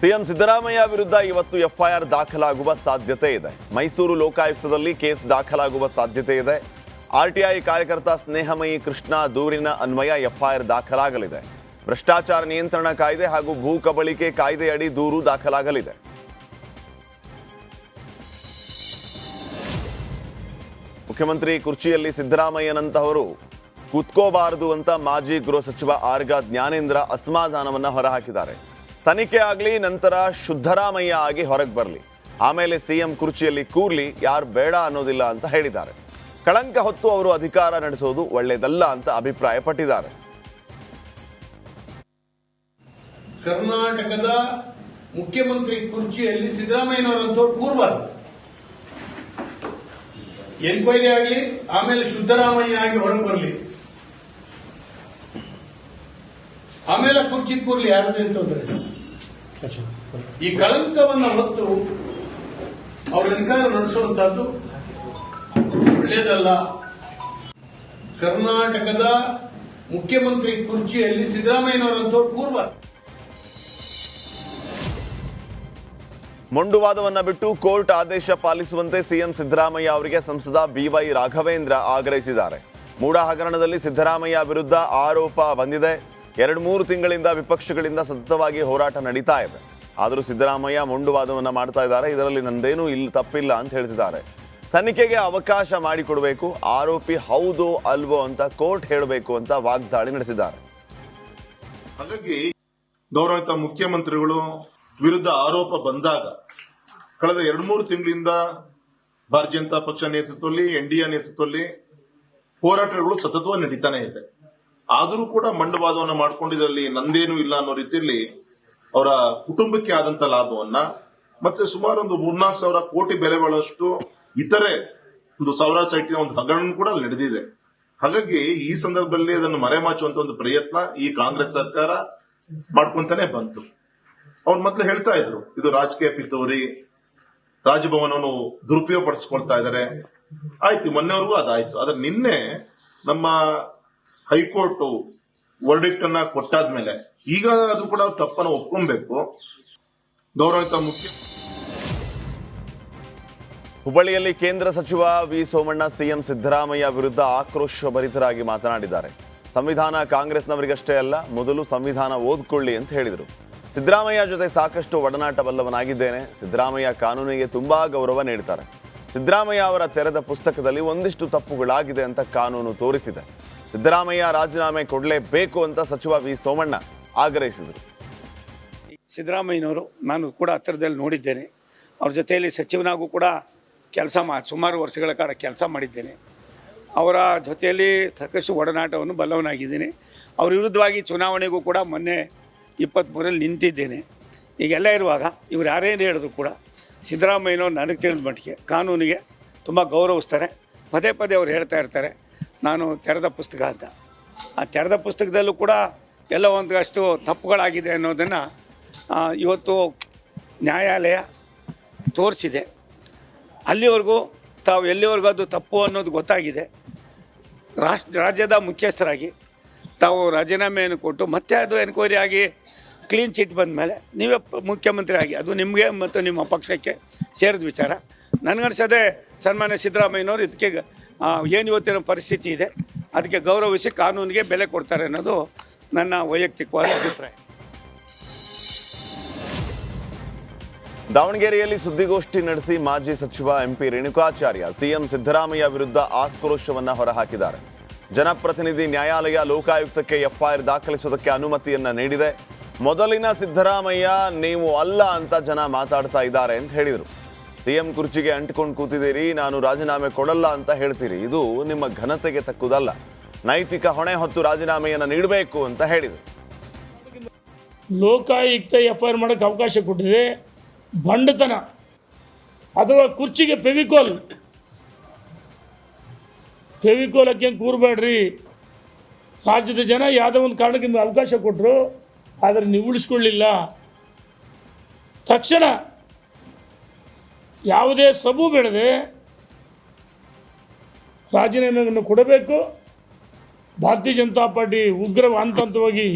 CM Siddaramaiah ವಿರುದ್ಧ ಇವತ್ತು FIR ದಾಖಲಾಗುವ ಸಾಧ್ಯತೆ ಇದೆ. ಮೈಸೂರು ಲೋಕಾಯುಕ್ತದಲ್ಲಿ ಕೇಸ್ ದಾಖಲಾಗುವ ಸಾಧ್ಯತೆ ಇದೆ. ಆರ್ಟಿಐ ಕಾರ್ಯಕರ್ತ ಸ್ನೇಹಮಯಿ ಕೃಷ್ಣ ದೂರಿನ ಅನ್ವಯ ಎಫ್ಐಆರ್ ದಾಖಲಾಗಲಿದೆ. ಭ್ರಷ್ಟಾಚಾರ ನಿಯಂತ್ರಣ ಕಾಯ್ದೆ ಹಾಗೂ ಭೂ ಕಬಳಿಕೆ ಕಾಯ್ದೆಯಡಿ ದೂರು ದಾಖಲಾಗಲಿದೆ. ಮುಖ್ಯಮಂತ್ರಿ ಕುರ್ಚಿಯಲ್ಲಿ ಸಿದ್ದರಾಮಯ್ಯನಂತಹವರು ಕೂತ್ಕೋಬಾರದು ಅಂತ ಮಾಜಿ ಗೃಹ ಸಚಿವ ಆರ್ಗ ಜ್ಞಾನೇಂದ್ರ ಅಸಮಾಧಾನವನ್ನ ಹೊರಹಾಕಿದ್ದಾರೆ. ತನಿಖೆ ಆಗಲಿ, ನಂತರ ಶುದ್ಧರಾಮಯ್ಯ ಆಗಿ ಹೊರಗೆ ಬರಲಿ, ಆಮೇಲೆ ಸಿಎಂ ಕುರ್ಚಿಯಲ್ಲಿ ಕೂರ್ಲಿ, ಯಾರು ಬೇಡ ಅನ್ನೋದಿಲ್ಲ ಅಂತ ಹೇಳಿದ್ದಾರೆ. ಕಳಂಕ ಹೊತ್ತು ಅವರು ಅಧಿಕಾರ ನಡೆಸೋದು ಒಳ್ಳೆಯದಲ್ಲ ಅಂತ ಅಭಿಪ್ರಾಯಪಟ್ಟಿದ್ದಾರೆ. ಕರ್ನಾಟಕದ ಮುಖ್ಯಮಂತ್ರಿ ಕುರ್ಚಿಯಲ್ಲಿ ಸಿದ್ದರಾಮಯ್ಯನವರಂತವ್ರು ಕೂರ್ಬಾರ್ದು. ಎನ್ಕ್ವೈರಿ ಆಗಲಿ, ಆಮೇಲೆ ಶುದ್ಧರಾಮಯ್ಯ ಆಗಿ ಹೊರಗೆ ಬರಲಿ, ಆಮೇಲೆ ಕುರ್ಚಿ ಕೂರ್ಲಿ, ಯಾರು ಅಂತಂದ್ರೆ ಈ ಕಳಂಕವನ್ನು ಹೊತ್ತು ಅವರ ಅಧಿಕಾರ ನಡೆಸುವಂತಹದ್ದು ಒಳ್ಳೆಯದಲ್ಲ. ಕರ್ನಾಟಕದ ಮುಖ್ಯಮಂತ್ರಿ ಕುರ್ಚಿಯಲ್ಲಿ ಸಿದ್ದರಾಮಯ್ಯನವರಂತವ್ರು ಕೂರ್ಬಾರ್ದು. ಮೊಂಡುವಾದವನ್ನ ಬಿಟ್ಟು ಕೋರ್ಟ್ ಆದೇಶ ಪಾಲಿಸುವಂತೆ ಸಿಎಂ ಸಿದ್ದರಾಮಯ್ಯ ಅವರಿಗೆ ಸಂಸದ ಬಿವೈ ರಾಘವೇಂದ್ರ ಆಗ್ರಹಿಸಿದ್ದಾರೆ. ಮೂಡ ಹಗರಣದಲ್ಲಿ ಸಿದ್ದರಾಮಯ್ಯ ವಿರುದ್ಧ ಆರೋಪ ಬಂದಿದೆ. 2-3 ತಿಂಗಳಿಂದ ವಿಪಕ್ಷಗಳಿಂದ ಸತತವಾಗಿ ಹೋರಾಟ ನಡೀತಾ ಇದೆ. ಆದರೂ ಸಿದ್ದರಾಮಯ್ಯ ಮೊಂಡುವಾದವನ್ನ ಮಾಡ್ತಾ ಇದ್ದಾರೆ. ಇದರಲ್ಲಿ ನಂದೇನೂ ತಪ್ಪಿಲ್ಲ ಅಂತ ಹೇಳ್ತಿದ್ದಾರೆ. ತನಿಖೆಗೆ ಅವಕಾಶ ಮಾಡಿಕೊಡಬೇಕು, ಆರೋಪಿ ಹೌದೋ ಅಲ್ವೋ ಅಂತ ಕೋರ್ಟ್ ಹೇಳಬೇಕು ಅಂತ ವಾಗ್ದಾಳಿ ನಡೆಸಿದ್ದಾರೆ. ಹಾಗಾಗಿ ಗೌರವಿತ ಮುಖ್ಯಮಂತ್ರಿಗಳು ವಿರುದ್ಧ ಆರೋಪ ಬಂದಾಗ ಕಳೆದ 2-3 ತಿಂಗಳಿಂದ ಭಾರತೀಯ ಜನತಾ ಪಕ್ಷ ನೇತೃತ್ವದಲ್ಲಿ, ಎನ್ಡಿಎ ನೇತೃತ್ವದಲ್ಲಿ ಹೋರಾಟಗಳು ಸತತವಾಗಿ ನಡೀತಾನೆ ಇದೆ. ಆದರೂ ಕೂಡ ಮಂಡವಾದವನ್ನ ಮಾಡ್ಕೊಂಡಿದ್ರಲ್ಲಿ ನಂದೇನೂ ಇಲ್ಲ ಅನ್ನೋ ರೀತಿಯಲ್ಲಿ ಅವರ ಕುಟುಂಬಕ್ಕೆ ಆದಂತ ಲಾಭವನ್ನ ಮತ್ತೆ ಸುಮಾರು ಒಂದು 3-4 ಸಾವಿರ ಕೋಟಿ ಬೆಲೆ ಬಾಳುವಷ್ಟು ಇತರೆ ಒಂದು ಸಾವಿರಾರು ಸೈಟಿನ ಒಂದು ಹಗರಣ ಕೂಡ ಅಲ್ಲಿ ನಡೆದಿದೆ. ಹಾಗಾಗಿ ಈ ಸಂದರ್ಭದಲ್ಲಿ ಅದನ್ನು ಮರೆಮಾಚುವಂತ ಒಂದು ಪ್ರಯತ್ನ ಈ ಕಾಂಗ್ರೆಸ್ ಸರ್ಕಾರ ಮಾಡ್ಕೊಂತಾನೆ ಬಂತು. ಅವ್ರು ಮೊದಲು ಹೇಳ್ತಾ ಇದ್ರು, ಇದು ರಾಜಕೀಯ ಪಿತೂರಿ, ರಾಜಭವನವನ್ನು ದುರುಪಯೋಗ ಪಡಿಸ್ಕೊಳ್ತಾ ಇದ್ದಾರೆ. ಆಯ್ತು, ಮೊನ್ನೆವರೆಗೂ ಅದಾಯ್ತು. ಆದ್ರೆ ನಿನ್ನೆ ನಮ್ಮ ಹೈಕೋರ್ಟ್ ವರ್ಡಿಕ್ಟ್ ಅನ್ನ ಕೊಟ್ಟಾದ್ಮೇಲೆ ಈಗ ಅದು ಕೂಡ ತಪ್ಪನ್ನು ಒಪ್ಕೊಬೇಕು. ಗೌರವಿತ ಹುಬ್ಬಳ್ಳಿಯಲ್ಲಿ ಕೇಂದ್ರ ಸಚಿವ ವಿ ಸೋಮಣ್ಣ ಸಿಎಂ ಸಿದ್ದರಾಮಯ್ಯ ವಿರುದ್ಧ ಆಕ್ರೋಶ ಭರಿತರಾಗಿ ಮಾತನಾಡಿದ್ದಾರೆ. ಸಂವಿಧಾನ ಕಾಂಗ್ರೆಸ್ನವರಿಗಷ್ಟೇ ಅಲ್ಲ, ಮೊದಲು ಸಂವಿಧಾನ ಓದ್ಕೊಳ್ಳಿ ಅಂತ ಹೇಳಿದರು. ಸಿದ್ದರಾಮಯ್ಯ ಜೊತೆ ಸಾಕಷ್ಟು ಒಡನಾಟ ಬಲ್ಲವನಾಗಿದ್ದೇನೆ. ಸಿದ್ದರಾಮಯ್ಯ ಕಾನೂನಿಗೆ ತುಂಬಾ ಗೌರವ ನೀಡುತ್ತಾರೆ. ಸಿದ್ದರಾಮಯ್ಯ ಅವರ ತೆರೆದ ಪುಸ್ತಕದಲ್ಲಿ ಒಂದಿಷ್ಟು ತಪ್ಪುಗಳಾಗಿದೆ ಅಂತ ಕಾನೂನು ತೋರಿಸಿದೆ. ಸಿದ್ದರಾಮಯ್ಯ ರಾಜೀನಾಮೆ ಕೊಡಲೇಬೇಕು ಅಂತ ಸಚಿವ ವಿ ಸೋಮಣ್ಣ ಆಗ್ರಹಿಸಿದರು. ಸಿದ್ದರಾಮಯ್ಯನವರು ನಾನು ಕೂಡ ಹತ್ತಿರದಲ್ಲಿ ನೋಡಿದ್ದೇನೆ. ಅವ್ರ ಜೊತೆಯಲ್ಲಿ ಸಚಿವನಾಗೂ ಕೂಡ ಸುಮಾರು ವರ್ಷಗಳ ಕಾಲ ಕೆಲಸ ಮಾಡಿದ್ದೇನೆ. ಅವರ ಜೊತೆಯಲ್ಲಿ ಸಾಕಷ್ಟು ಒಡನಾಟವನ್ನು ಬಲ್ಲವನಾಗಿದ್ದೇನೆ. ಅವ್ರ ವಿರುದ್ಧವಾಗಿ ಚುನಾವಣೆಗೂ ಕೂಡ ಮೊನ್ನೆ 23ರಲ್ಲಿ ನಿಂತಿದ್ದೇನೆ. ಈಗೆಲ್ಲ ಇರುವಾಗ ಇವ್ರು ಯಾರೇನು ಹೇಳಿದ್ರು ಕೂಡ ಸಿದ್ದರಾಮಯ್ಯನವ್ರು ನನಗೆ ತಿಳಿದ ಮಟ್ಟಿಗೆ ಕಾನೂನಿಗೆ ತುಂಬ ಗೌರವಿಸ್ತಾರೆ. ಪದೇ ಪದೇ ಅವ್ರು ಹೇಳ್ತಾ ಇರ್ತಾರೆ, ನಾನು ತೆರೆದ ಪುಸ್ತಕ ಅಂತ. ಆ ತೆರೆದ ಪುಸ್ತಕದಲ್ಲೂ ಕೂಡ ಎಲ್ಲ ಒಂದಷ್ಟು ತಪ್ಪುಗಳಾಗಿದೆ ಅನ್ನೋದನ್ನು ಇವತ್ತು ನ್ಯಾಯಾಲಯ ತೋರಿಸಿದೆ. ಅಲ್ಲಿವರೆಗೂ ತಾವು ಎಲ್ಲಿವರೆಗೂ ಅದು ತಪ್ಪು ಅನ್ನೋದು ಗೊತ್ತಾಗಿದೆ. ರಾಜ್ಯದ ಮುಖ್ಯಸ್ಥರಾಗಿ ತಾವು ರಾಜೀನಾಮೆಯನ್ನು ಕೊಟ್ಟು ಮತ್ತೆ ಅದು ಎನ್ಕ್ವೈರಿ ಆಗಿ ಕ್ಲೀನ್ ಚಿಟ್ ಬಂದ ಮೇಲೆ ನೀವೇ ಮುಖ್ಯಮಂತ್ರಿ ಆಗಿ, ಅದು ನಿಮಗೆ ಮತ್ತು ನಿಮ್ಮ ಪಕ್ಷಕ್ಕೆ ಸೇರಿದ ವಿಚಾರ. ನನಗನ್ಸೋದೆ ಸನ್ಮಾನ್ಯ ಸಿದ್ದರಾಮಯ್ಯನವರು ಇದಕ್ಕೆ ಏನು ಇವತ್ತಿನ ಪರಿಸ್ಥಿತಿ ಇದೆ ಅದಕ್ಕೆ ಗೌರವಿಸಿ ಕಾನೂನಿಗೆ ಬೆಲೆ ಕೊಡ್ತಾರೆ ಅನ್ನೋದು ನನ್ನ ವೈಯಕ್ತಿಕವಾದ ಅಭಿಪ್ರಾಯ. ದಾವಣಗೆರೆಯಲ್ಲಿ ಸುದ್ದಿಗೋಷ್ಠಿ ನಡೆಸಿ ಮಾಜಿ ಸಚಿವ ಎಂಪಿ ರೇಣುಕಾಚಾರ್ಯ ಸಿಎಂ ಸಿದ್ದರಾಮಯ್ಯ ವಿರುದ್ಧ ಆಕ್ರೋಶವನ್ನ ಹೊರಹಾಕಿದ್ದಾರೆ. ಜನಪ್ರತಿನಿಧಿ ನ್ಯಾಯಾಲಯ ಲೋಕಾಯುಕ್ತಕ್ಕೆ ಎಫ್ಐಆರ್ ದಾಖಲಿಸುವುದಕ್ಕೆ ಅನುಮತಿಯನ್ನ ನೀಡಿದೆ. ಮೊದಲಿನ ಸಿದ್ದರಾಮಯ್ಯ ನೀವು ಅಲ್ಲ ಅಂತ ಜನ ಮಾತಾಡ್ತಾ ಇದ್ದಾರೆ ಅಂತ ಹೇಳಿದರು. ಸಿಎಂ ಕುರ್ಚಿಗೆ ಅಂಟಿಕೊಂಡು ಕೂತಿದ್ದೀರಿ, ನಾನು ರಾಜೀನಾಮೆ ಕೊಡಲ್ಲ ಅಂತ ಹೇಳ್ತೀರಿ, ಇದು ನಿಮ್ಮ ಘನತೆಗೆ ತಕ್ಕುದಲ್ಲ. ನೈತಿಕ ಹೊಣೆ ಹೊತ್ತು ರಾಜೀನಾಮೆಯನ್ನು ನೀಡಬೇಕು ಅಂತ ಹೇಳಿದರು. ಲೋಕಾಯುಕ್ತ ಎಫ್ಐಆರ್ ಮಾಡೋಕ್ಕೆ ಅವಕಾಶ ಕೊಟ್ಟಿದೆ. ಬಂಡತನ ಅಥವಾ ಕುರ್ಚಿಗೆ ಫೆವಿಕೋಲ್ ಹಾಕಿ ಕೂರಬೇಡ್ರಿ. ರಾಜ್ಯದ ಜನ ಯಾವುದೋ ಒಂದು ಕಾರಣಕ್ಕೆ ನಿಮ್ಗೆ ಅವಕಾಶ ಕೊಟ್ಟರು, ಆದರೆ ನೀವು ಉಳಿಸ್ಕೊಳ್ಳಿಲ್ಲ. ತಕ್ಷಣ ಯಾವುದೇ ಸಬು ಬೇಡದೆ ರಾಜೀನಾಮೆಯನ್ನು ಕೊಡಬೇಕು. ಭಾರತೀಯ ಜನತಾ ಪಾರ್ಟಿ ಉಗ್ರ ಹಂತವಾಗಿ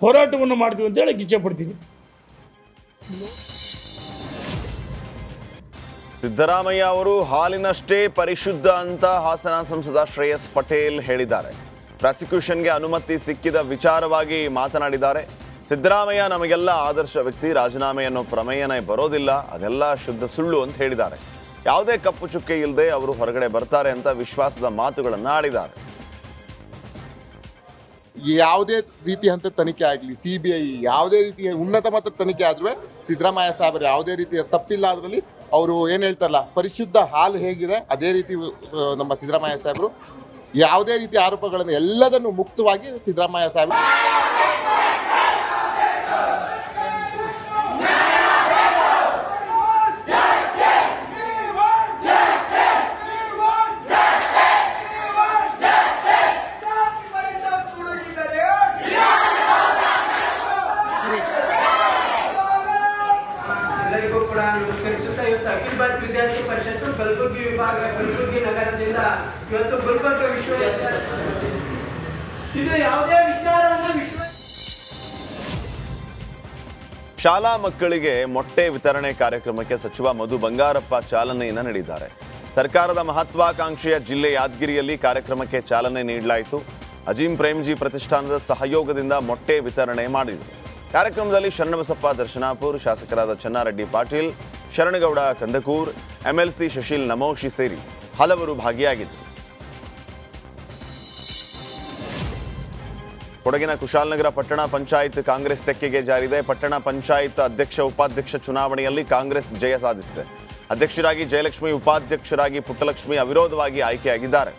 ಹೋರಾಟವನ್ನು ಮಾಡ್ತೀವಿ ಅಂತ ಹೇಳಕ್ಕೆ ಇಚ್ಛೆಪಡ್ತೀನಿ. ಸಿದ್ದರಾಮಯ್ಯ ಅವರು ಹಾಲಿನಷ್ಟೇ ಪರಿಶುದ್ಧ ಅಂತ ಹಾಸನ ಸಂಸದ ಶ್ರೇಯಸ್ ಪಟೇಲ್ ಹೇಳಿದ್ದಾರೆ. ಪ್ರಾಸಿಕ್ಯೂಷನ್ಗೆ ಅನುಮತಿ ಸಿಕ್ಕಿದ ವಿಚಾರವಾಗಿ ಮಾತನಾಡಿದ್ದಾರೆ. ಸಿದ್ದರಾಮಯ್ಯ ನಮಗೆಲ್ಲ ಆದರ್ಶ ವ್ಯಕ್ತಿ, ರಾಜೀನಾಮೆ ಅನ್ನೋ ಪ್ರಮೇಯನೇ ಬರೋದಿಲ್ಲ, ಅದೆಲ್ಲ ಶುದ್ಧ ಸುಳ್ಳು ಅಂತ ಹೇಳಿದ್ದಾರೆ. ಯಾವುದೇ ಕಪ್ಪು ಚುಕ್ಕೆ ಇಲ್ಲದೆ ಅವರು ಹೊರಗಡೆ ಬರ್ತಾರೆ ಅಂತ ವಿಶ್ವಾಸದ ಮಾತುಗಳನ್ನು ಆಡಿದ್ದಾರೆ. ಯಾವುದೇ ರೀತಿ ಹಂತ ತನಿಖೆ ಆಗಲಿ, CBI ಯಾವುದೇ ರೀತಿಯ ಉನ್ನತ ಮಟ್ಟದ ತನಿಖೆ ಆದ್ರೂ ಸಿದ್ದರಾಮಯ್ಯ ಸಾಹೇಬರು ಯಾವುದೇ ರೀತಿಯ ತಪ್ಪಿಲ್ಲ. ಅದರಲ್ಲಿ ಅವರು ಏನು ಹೇಳ್ತಾರಲ್ಲ, ಪರಿಶುದ್ಧ ಹಾಲು ಹೇಗಿದೆ ಅದೇ ರೀತಿ ನಮ್ಮ ಸಿದ್ದರಾಮಯ್ಯ ಸಾಹೇಬರು ಯಾವುದೇ ರೀತಿಯ ಆರೋಪಗಳನ್ನು ಎಲ್ಲದನ್ನು ಮುಕ್ತವಾಗಿ ಸಿದ್ದರಾಮಯ್ಯ ಸಾಹೇಬರು ಎಲ್ಲರಿಗೂ ಕೂಡ ನಮಸ್ಕರಿಸುತ್ತಾ ಇವತ್ತು ಅಖಿಲ ಭಾರತ ವಿದ್ಯಾರ್ಥಿ ಪರಿಷತ್ತು ಕಲಬುರಗಿ ವಿಭಾಗ ಕಲಬುರಗಿ ನಗರದಿಂದ ಇವತ್ತು ಗುಲ್ಬರ್ಗ ವಿಶ್ವವಿದ್ಯಾಲಯ ಇದು ಯಾವುದೇ ವಿಚಾರವನ್ನು ಶಾಲಾ ಮಕ್ಕಳಿಗೆ ಮೊಟ್ಟೆ ವಿತರಣೆ ಕಾರ್ಯಕ್ರಮಕ್ಕೆ ಸಚಿವ ಮಧು ಬಂಗಾರಪ್ಪ ಚಾಲನೆಯನ್ನು ನೀಡಿದ್ದಾರೆ. ಸರ್ಕಾರದ ಮಹತ್ವಾಕಾಂಕ್ಷೆಯ ಜಿಲ್ಲೆ ಯಾದಗಿರಿಯಲ್ಲಿ ಕಾರ್ಯಕ್ರಮಕ್ಕೆ ಚಾಲನೆ ನೀಡಲಾಯಿತು. ಅಜೀಂ ಪ್ರೇಮ್ಜಿ ಪ್ರತಿಷ್ಠಾನದ ಸಹಯೋಗದಿಂದ ಮೊಟ್ಟೆ ವಿತರಣೆ ಮಾಡಿದರು. ಕಾರ್ಯಕ್ರಮದಲ್ಲಿ ಶರಣಬಸಪ್ಪ ದರ್ಶನಾಪುರ್, ಶಾಸಕರಾದ ಚೆನ್ನಾರೆಡ್ಡಿ ಪಾಟೀಲ್, ಶರಣಗೌಡ ಕಂದಕೂರ್, MLC ಶಶೀಲ್ ನಮೋಶಿ ಸೇರಿ ಹಲವರು ಭಾಗಿಯಾಗಿದ್ದರು. ಕೊಡಗಿನ ಕುಶಾಲನಗರ ಪಟ್ಟಣ ಪಂಚಾಯತ್ ಕಾಂಗ್ರೆಸ್ ತೆಕ್ಕೆಗೆ ಜಾರಿದೆ. ಪಟ್ಟಣ ಪಂಚಾಯತ್ ಅಧ್ಯಕ್ಷ ಉಪಾಧ್ಯಕ್ಷ ಚುನಾವಣೆಯಲ್ಲಿ ಕಾಂಗ್ರೆಸ್ ಜಯ ಸಾಧಿಸಿದೆ. ಅಧ್ಯಕ್ಷರಾಗಿ ಜಯಲಕ್ಷ್ಮಿ, ಉಪಾಧ್ಯಕ್ಷರಾಗಿ ಪುಟ್ಟಲಕ್ಷ್ಮಿ ಅವಿರೋಧವಾಗಿ ಆಯ್ಕೆಯಾಗಿದ್ದಾರೆ.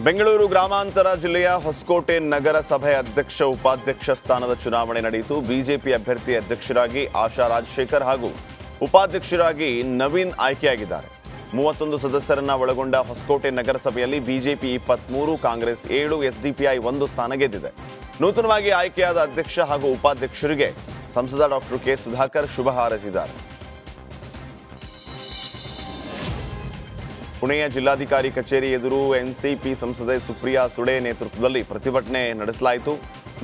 ಬೆಂಗಳೂರು ಗ್ರಾಮಾಂತರ ಜಿಲ್ಲೆಯ ಹೊಸಕೋಟೆ ನಗರಸಭೆ ಅಧ್ಯಕ್ಷ ಉಪಾಧ್ಯಕ್ಷ ಸ್ಥಾನದ ಚುನಾವಣೆ ನಡೆಯಿತು. ಬಿಜೆಪಿ ಅಭ್ಯರ್ಥಿ ಅಧ್ಯಕ್ಷರಾಗಿ ಆಶಾ ರಾಜಶೇಖರ್ ಹಾಗೂ ಉಪಾಧ್ಯಕ್ಷರಾಗಿ ನವೀನ್ ಆಯ್ಕೆಯಾಗಿದ್ದಾರೆ. 31 ಸದಸ್ಯರನ್ನ ಒಳಗೊಂಡ ಹೊಸಕೋಟೆ ನಗರಸಭೆಯಲ್ಲಿ ಬಿಜೆಪಿ 23, ಕಾಂಗ್ರೆಸ್ 7, SDPI 1 ಸ್ಥಾನ ಗೆದ್ದಿದೆ. ನೂತನವಾಗಿ ಆಯ್ಕೆಯಾದ ಅಧ್ಯಕ್ಷ ಹಾಗೂ ಉಪಾಧ್ಯಕ್ಷರಿಗೆ ಸಂಸದ ಡಾಕ್ಟರ್ ಕೆ ಸುಧಾಕರ್ ಶುಭ ಹಾರೈಸಿದ್ದಾರೆ. ಪುಣೆಯ ಜಿಲ್ಲಾಧಿಕಾರಿ ಕಚೇರಿ ಎದುರು NCP ಸಂಸದೆ ಸುಪ್ರಿಯಾ ಸುಳೆ ನೇತೃತ್ವದಲ್ಲಿ ಪ್ರತಿಭಟನೆ ನಡೆಸಲಾಯಿತು.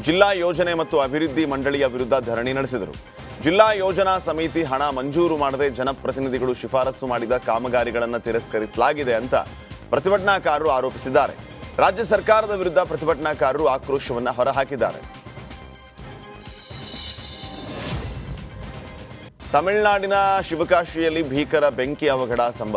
ಜಿಲ್ಲಾ ಯೋಜನೆ ಮತ್ತು ಅಭಿವೃದ್ಧಿ ಮಂಡಳಿಯ ವಿರುದ್ಧ ಧರಣಿ ನಡೆಸಿದರು. ಜಿಲ್ಲಾ ಯೋಜನಾ ಸಮಿತಿ ಹಣ ಮಂಜೂರು ಮಾಡದೆ ಜನಪ್ರತಿನಿಧಿಗಳು ಶಿಫಾರಸು ಮಾಡಿದ ಕಾಮಗಾರಿಗಳನ್ನು ತಿರಸ್ಕರಿಸಲಾಗಿದೆ ಅಂತ ಪ್ರತಿಭಟನಾಕಾರರು ಆರೋಪಿಸಿದ್ದಾರೆ. ರಾಜ್ಯ ಸರ್ಕಾರದ ವಿರುದ್ಧ ಪ್ರತಿಭಟನಾಕಾರರು ಆಕ್ರೋಶವನ್ನು ಹೊರಹಾಕಿದ್ದಾರೆ. ತಮಿಳುನಾಡಿನ ಶಿವಕಾಶಿಯಲ್ಲಿ ಭೀಕರ ಬೆಂಕಿ ಅವಘಡ ಸಂಭವಿಸಿದೆ.